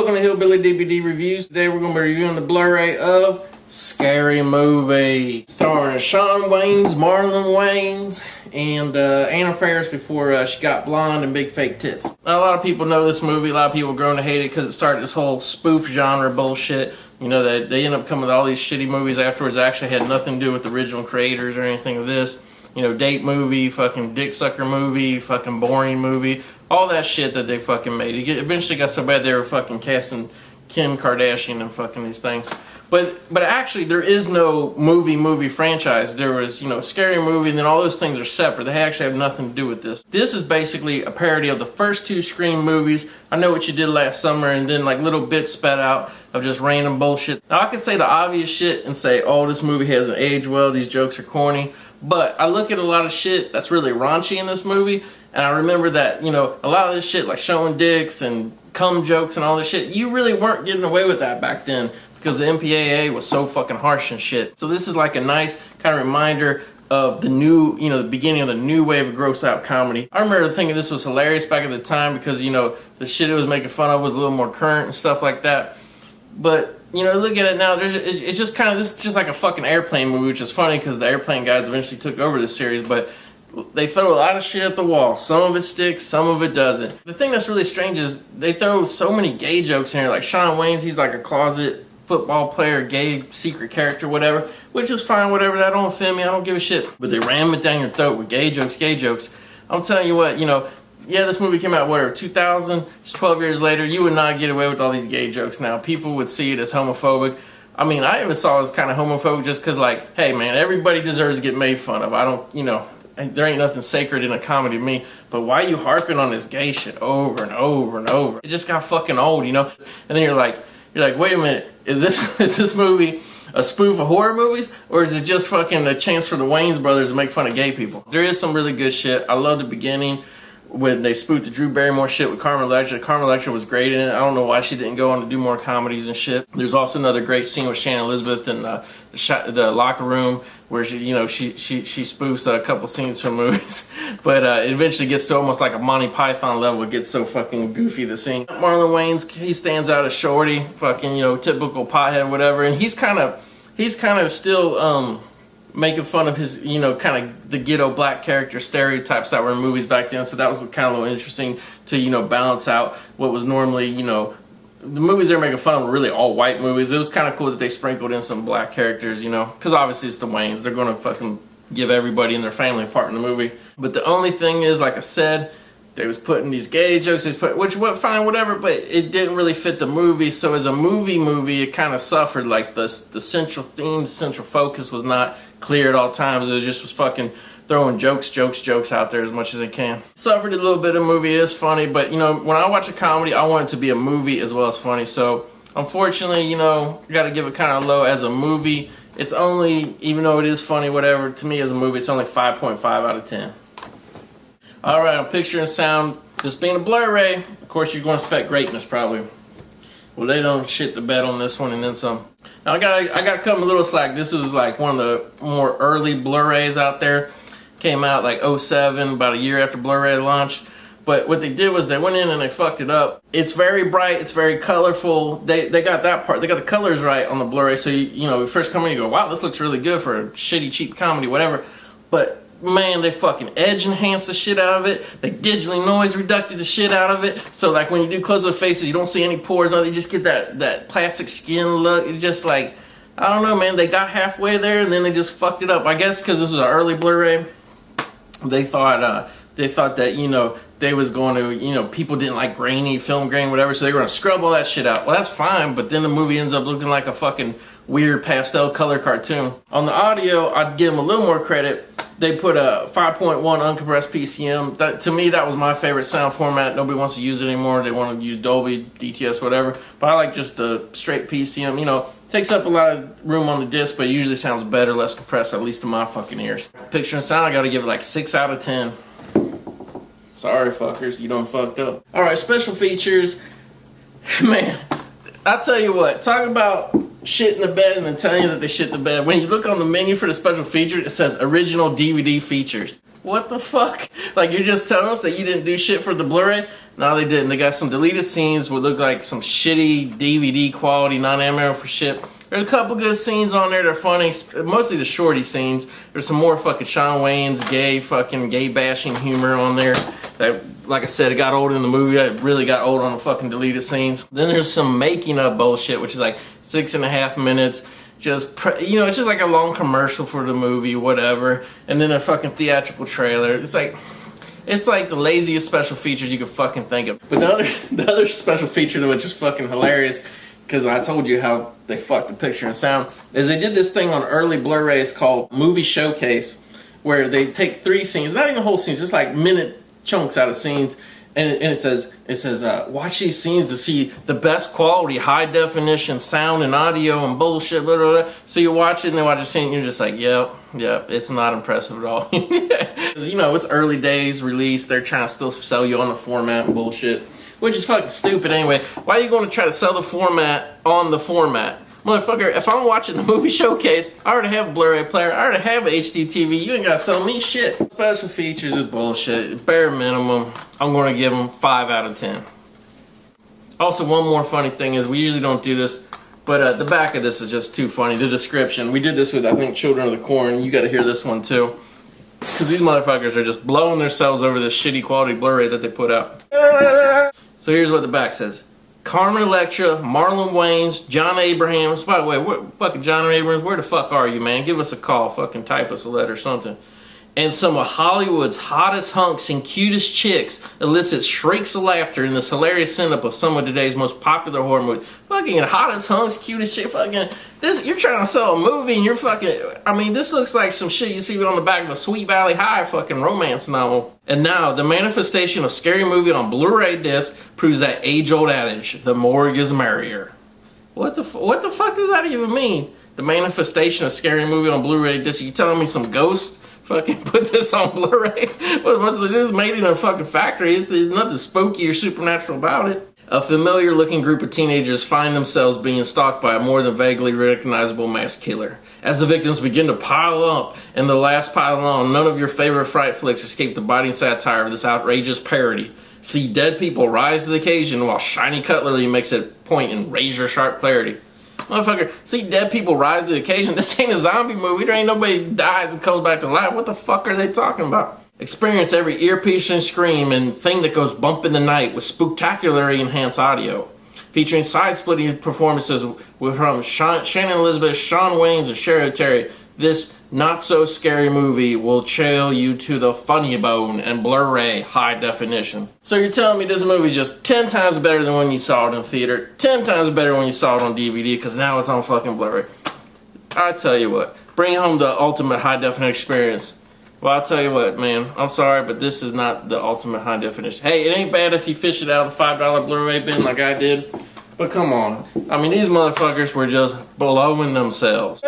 welcome to Hillbilly DVD Reviews. Today we're going to be reviewing the Blu-ray of Scary Movie, starring Shannon Wayans, Marlon Wayans, and Anna Faris before she got blonde and big fake tits. Now, a lot of people know this movie. A lot of people grown to hate it because it started this whole spoof genre bullshit. You know, they end up coming with all these shitty movies afterwards that actually had nothing to do with the original creators or anything of this. You know, date movie, fucking dick sucker movie, fucking boring movie, all that shit that they fucking made. It eventually got so bad they were fucking casting Kim Kardashian and fucking these things. But actually, there is no movie franchise. There was, you know, a Scary Movie, and then all those things are separate. They actually have nothing to do with this. This is basically a parody of the first two Scream movies. I Know What You Did Last Summer, and then like little bits spat out of just random bullshit. Now, I could say the obvious shit and say, oh, this movie hasn't aged well, these jokes are corny. But I look at a lot of shit that's really raunchy in this movie, and I remember that, you know, a lot of this shit like showing dicks and cum jokes and all this shit, you really weren't getting away with that back then because the MPAA was so fucking harsh and shit. So this is like a nice kind of reminder of the new, you know, the beginning of the new wave of gross out comedy. I remember thinking this was hilarious back at the time because, you know, the shit it was making fun of was a little more current and stuff like that. But, you know, look at it now, it's just kind of, this is just like a fucking Airplane movie, which is funny because the Airplane guys eventually took over this series, but they throw a lot of shit at the wall. Some of it sticks, some of it doesn't. The thing that's really strange is they throw so many gay jokes in here, like Shawn Wayans, he's like a closet football player, gay secret character, whatever, which is fine, whatever, that don't offend me, I don't give a shit. But they ram it down your throat with gay jokes. I'm telling you what, you know, yeah, this movie came out, whatever, 2000, it's 12 years later, you would not get away with all these gay jokes now. People would see it as homophobic. I mean, I even saw it as kind of homophobic just because, like, hey, man, everybody deserves to get made fun of. I don't, you know, there ain't nothing sacred in a comedy to me, but why are you harping on this gay shit over and over and over? It just got fucking old, you know? And then you're like, wait a minute, is this movie a spoof of horror movies, or is it just fucking a chance for the Wayans brothers to make fun of gay people? There is some really good shit. I love the beginning when they spoofed the Drew Barrymore shit with Carmen Electra. Carmen Electra was great in it. I don't know why she didn't go on to do more comedies and shit. There's also another great scene with Shannon Elizabeth in the locker room where she spoofs a couple scenes from movies. But it eventually gets to almost like a Monty Python level. It gets so fucking goofy, the scene. Marlon Wayans, he stands out as shorty, fucking, you know, typical pothead, whatever. And he's kind of still making fun of his, you know, kind of the ghetto black character stereotypes that were in movies back then. So that was kind of a little interesting to, you know, balance out what was normally, you know, the movies they were making fun of were really all white movies. It was kind of cool that they sprinkled in some black characters, you know, because obviously it's the Wayans. They're going to fucking give everybody in their family a part in the movie. But the only thing is, like I said, they was putting these gay jokes, which went fine, whatever, but it didn't really fit the movie. So as a movie, it kind of suffered. Like the central theme, the central focus was not clear at all times. It just was fucking throwing jokes out there as much as it can. Suffered a little bit of movie. It is funny, but you know, when I watch a comedy, I want it to be a movie as well as funny. So unfortunately, you know, you got to give it kind of low as a movie. It's only, even though it is funny, whatever, to me as a movie, it's only 5.5 out of 10. Alright, on picture and sound, this being a Blu-ray, of course you're going to expect greatness probably. Well, they don't shit the bed on this one and then some. Now I got cut a little slack. This is like one of the more early Blu-rays out there. Came out like 07, about a year after Blu-ray launched. But what they did was they went in and they fucked it up. It's very bright, it's very colorful. They got that part, they got the colors right on the Blu-ray. So you know, you first come in, you go, wow, this looks really good for a shitty, cheap comedy, whatever. But man, they fucking edge enhanced the shit out of it. They digitally noise reducted the shit out of it. So like when you do close-up faces, you don't see any pores. No, you just get that plastic skin look. It's just like, I don't know, man. They got halfway there and then they just fucked it up. I guess because this was an early Blu-ray, they thought that, you know, they was going to, you know, people didn't like grainy, film grain, whatever, so they were going to scrub all that shit out. Well, that's fine, but then the movie ends up looking like a fucking weird pastel color cartoon. On the audio, I'd give them a little more credit. They put a 5.1 uncompressed PCM. To me, that was my favorite sound format. Nobody wants to use it anymore. They want to use Dolby, DTS, whatever. But I like just the straight PCM. You know, takes up a lot of room on the disc, but it usually sounds better, less compressed, at least in my fucking ears. Picture and sound, I got to give it like 6 out of 10. Sorry, fuckers, you done fucked up. Alright, special features. Man, I'll tell you what, talk about shit in the bed and then telling you that they shit the bed. When you look on the menu for the special features, it says original DVD features. What the fuck? Like, you're just telling us that you didn't do shit for the Blu-ray? No, they didn't. They got some deleted scenes would look like some shitty DVD quality, non-ammo for shit. There's a couple good scenes on there. They're funny. Mostly the shorty scenes. There's some more fucking Shawn Wayans gay bashing humor on there. That, like I said, it got old in the movie. It really got old on the fucking deleted scenes. Then there's some making of bullshit, which is like 6.5 minutes. It's just like a long commercial for the movie, whatever. And then a fucking theatrical trailer. It's like the laziest special features you could fucking think of. But the other special feature, which is fucking hilarious, because I told you how they fucked the picture and sound, is they did this thing on early Blu-rays called Movie Showcase, where they take 3 scenes, not even whole scenes, just like minute chunks out of scenes, and it says watch these scenes to see the best quality, high definition sound and audio and bullshit, blah, blah, blah. So you watch it and they watch the scene and you're just like, yep, it's not impressive at all. It's early days release, they're trying to still sell you on the format and bullshit. Which is fucking stupid anyway. Why are you going to try to sell the format on the format? Motherfucker, if I'm watching the Movie Showcase, I already have a Blu-ray player, I already have a HD TV, you ain't gotta sell me shit. Special features is bullshit. Bare minimum, I'm gonna give them 5 out of 10. Also, one more funny thing is, we usually don't do this, but the back of this is just too funny. The description. We did this with, I think, Children of the Corn. You gotta hear this one too. Because these motherfuckers are just blowing themselves over this shitty quality Blu-ray that they put out. So here's what the back says. Carmen Electra, Marlon Wayans, John Abrahams. By the way, fucking John Abrahams, where the fuck are you, man? Give us a call. Fucking type us a letter or something. And some of Hollywood's hottest hunks and cutest chicks elicit shrieks of laughter in this hilarious send-up of some of today's most popular horror movies. Fucking hottest hunks, cutest chick, fucking... You're trying to sell a movie and you're fucking... I mean, this looks like some shit you see on the back of a Sweet Valley High fucking romance novel. And now, the manifestation of Scary Movie on Blu-ray disc proves that age-old adage, the morgue is merrier. What the fuck does that even mean? The manifestation of Scary Movie on Blu-ray disc? You telling me some ghost fucking put this on Blu-ray? What's this made in a fucking factory? There's nothing spooky or supernatural about it. A familiar-looking group of teenagers find themselves being stalked by a more than vaguely recognizable mass killer. As the victims begin to pile up, and the last pile on, none of your favorite fright flicks escape the biting satire of this outrageous parody. See dead people rise to the occasion while shiny cutlery makes it point in razor-sharp clarity. Motherfucker, see dead people rise to the occasion? This ain't a zombie movie. There ain't nobody dies and comes back to life. What the fuck are they talking about? Experience every ear-piercing scream and thing that goes bump in the night with spectacularly enhanced audio. Featuring side-splitting performances from Shannon Elizabeth, Shawn Wayans, and Sherry Terry, this not-so-scary movie will chill you to the funny bone and Blu-ray high definition. So you're telling me this movie is just 10 times better than when you saw it in theater, 10 times better when you saw it on DVD, because now it's on fucking Blu-ray. I tell you what, bring home the ultimate high definition experience. Well, I'll tell you what, man. I'm sorry, but this is not the ultimate high definition. Hey, it ain't bad if you fish it out of the $5 Blu-ray bin like I did. But come on. I mean, these motherfuckers were just blowing themselves.